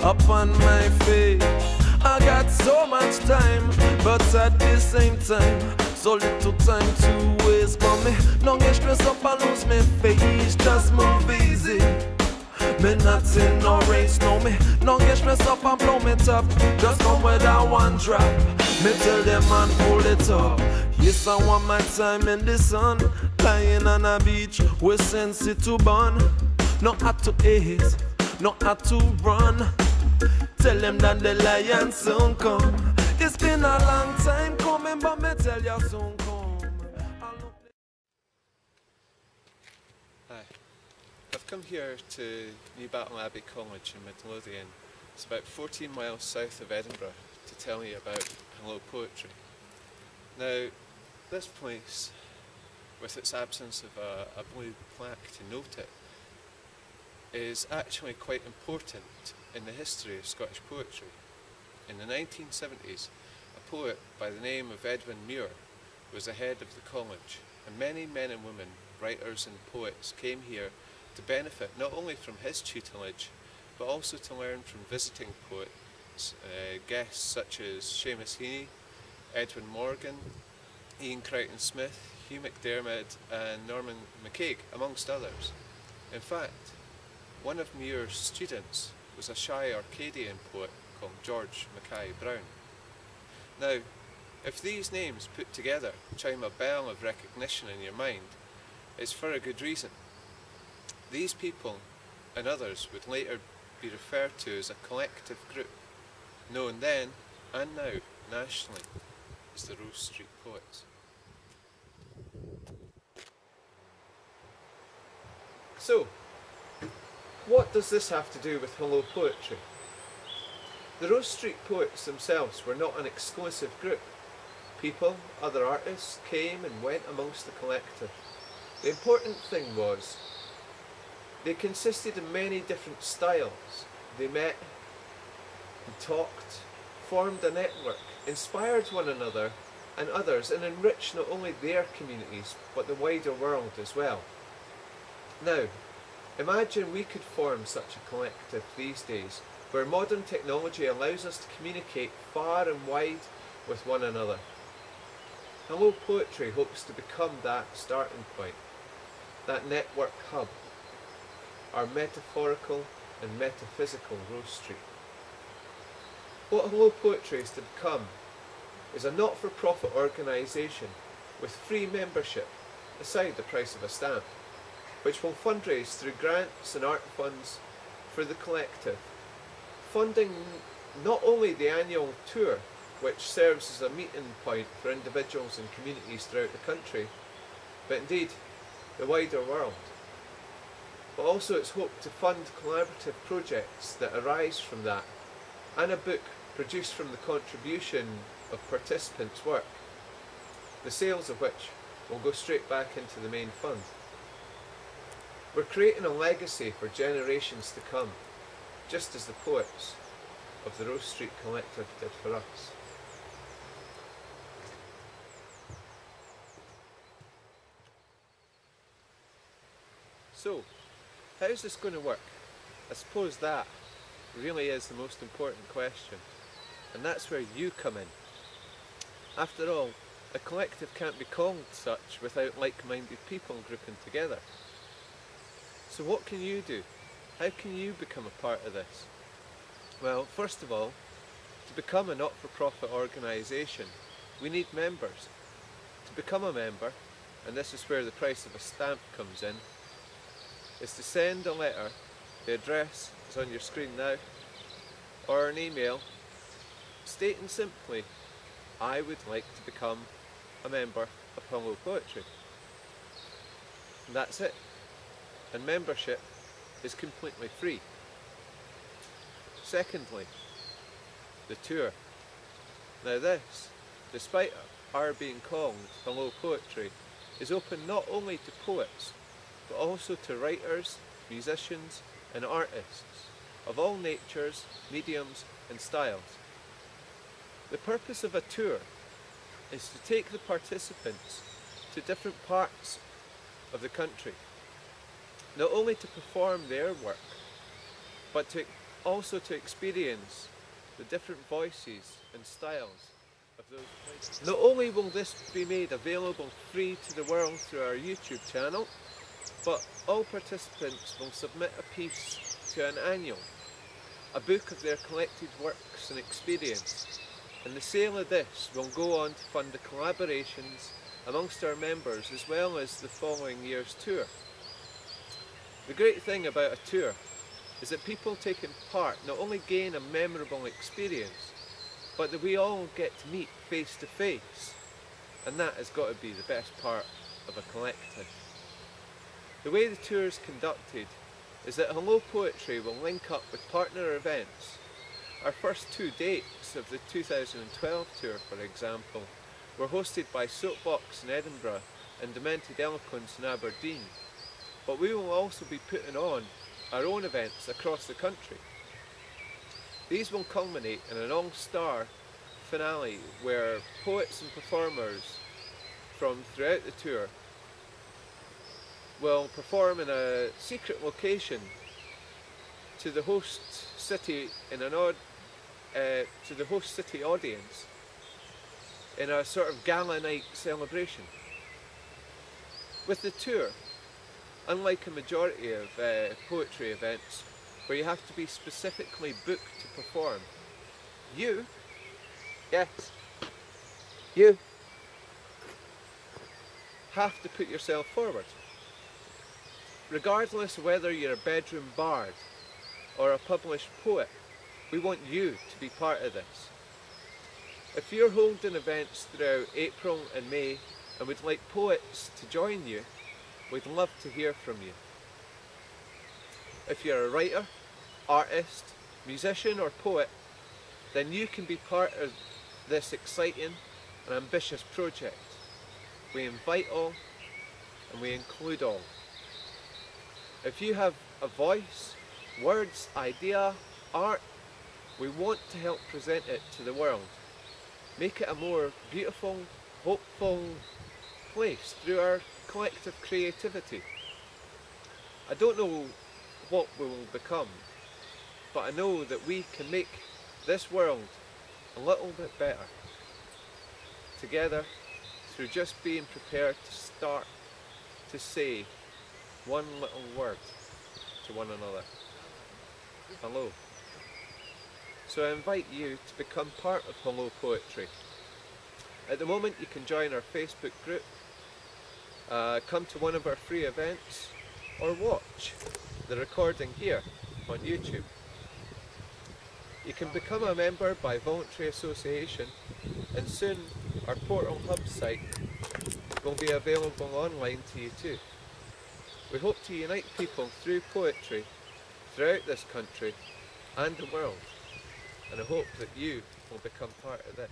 upon my face. I got so much time, but at the same time, so little time to waste. But me don't get stressed up and lose my face. Just move easy. Me not in no race, no me don't get stressed up and blow me top. Just come with that one drop. Me tell them man pull it up. Yes, I want my time in the sun, lying on a beach with sense to burn. Not had to hate, not had to run. Tell them that the lion soon come. It's been a long time coming, but me tell you soon come. Hi, I've come here to Newbattle Abbey College in Midlothian. It's about 14 miles south of Edinburgh, to tell you about Hello Poetry. Now, this place, with its absence of a blue plaque to note it, is actually quite important in the history of Scottish poetry. In the 1970s, a poet by the name of Edwin Muir was the head of the college, and many men and women, writers and poets, came here to benefit not only from his tutelage, but also to learn from visiting poets, guests such as Seamus Heaney, Edwin Morgan, Ian Crichton-Smith, Hugh McDermott and Norman McCaig, amongst others. In fact, one of Muir's students was a shy Arcadian poet called George Mackay Brown. Now, if these names put together chime a bell of recognition in your mind, it's for a good reason. These people and others would later be referred to as a collective group, known then and now nationally as the Rose Street Poets. So, what does this have to do with Hello Poetry? The Rose Street Poets themselves were not an exclusive group. People, other artists, came and went amongst the collective. The important thing was, they consisted of many different styles. They met, and talked, formed a network, inspired one another and others, and enriched not only their communities, but the wider world as well. Now, imagine we could form such a collective these days, where modern technology allows us to communicate far and wide with one another. Hello Poetry hopes to become that starting point, that network hub, our metaphorical and metaphysical Rose Street. What Hello Poetry is to become is a not-for-profit organisation with free membership, aside the price of a stamp, which will fundraise through grants and art funds for the collective, funding not only the annual tour, which serves as a meeting point for individuals and communities throughout the country, but indeed the wider world. But also it's hoped to fund collaborative projects that arise from that, and a book produced from the contribution of participants' work, the sales of which will go straight back into the main fund. We're creating a legacy for generations to come, just as the poets of the Rose Street Collective did for us. So, how's this going to work? I suppose that really is the most important question, and that's where you come in. After all, a collective can't be called such without like-minded people grouping together. So what can you do? How can you become a part of this? Well, first of all, to become a not-for-profit organisation, we need members. To become a member, and this is where the price of a stamp comes in, is to send a letter. The address is on your screen now, or an email, stating simply, I would like to become a member of Hello Poetry. And that's it. And membership is completely free. Secondly, the tour. Now this, despite our being called Hello Poetry, is open not only to poets, but also to writers, musicians and artists of all natures, mediums and styles. The purpose of a tour is to take the participants to different parts of the country, not only to perform their work, but to also to experience the different voices and styles of those places. Not only will this be made available free to the world through our YouTube channel, but all participants will submit a piece to an annual, a book of their collected works and experience, and the sale of this will go on to fund the collaborations amongst our members as well as the following year's tour. The great thing about a tour is that people taking part not only gain a memorable experience, but that we all get to meet face to face, and that has got to be the best part of a collective. The way the tour is conducted is that Hello Poetry will link up with partner events. Our first 2 dates of the 2012 tour, for example, were hosted by Soapbox in Edinburgh and Demented Eloquence in Aberdeen, but we will also be putting on our own events across the country. These will culminate in an all-star finale where poets and performers from throughout the tour will perform in a secret location to the host city to the host city audience in a sort of gala night celebration. With the tour, unlike a majority of poetry events where you have to be specifically booked to perform, you have to put yourself forward. Regardless of whether you're a bedroom bard or a published poet, we want you to be part of this. If you're holding events throughout April and May and would like poets to join you, we'd love to hear from you. If you're a writer, artist, musician or poet, then you can be part of this exciting and ambitious project. We invite all and we include all. If you have a voice, words, idea, art, we want to help present it to the world. Make it a more beautiful, hopeful place through our collective creativity. I don't know what we will become, but I know that we can make this world a little bit better together through just being prepared to start to say one little word to one another. Hello. So I invite you to become part of Hello Poetry. At the moment you can join our Facebook group, come to one of our free events, or watch the recording here on YouTube. You can become a member by voluntary association, and soon our Portal Hub site will be available online to you too. We hope to unite people through poetry throughout this country and the world, and I hope that you will become part of this.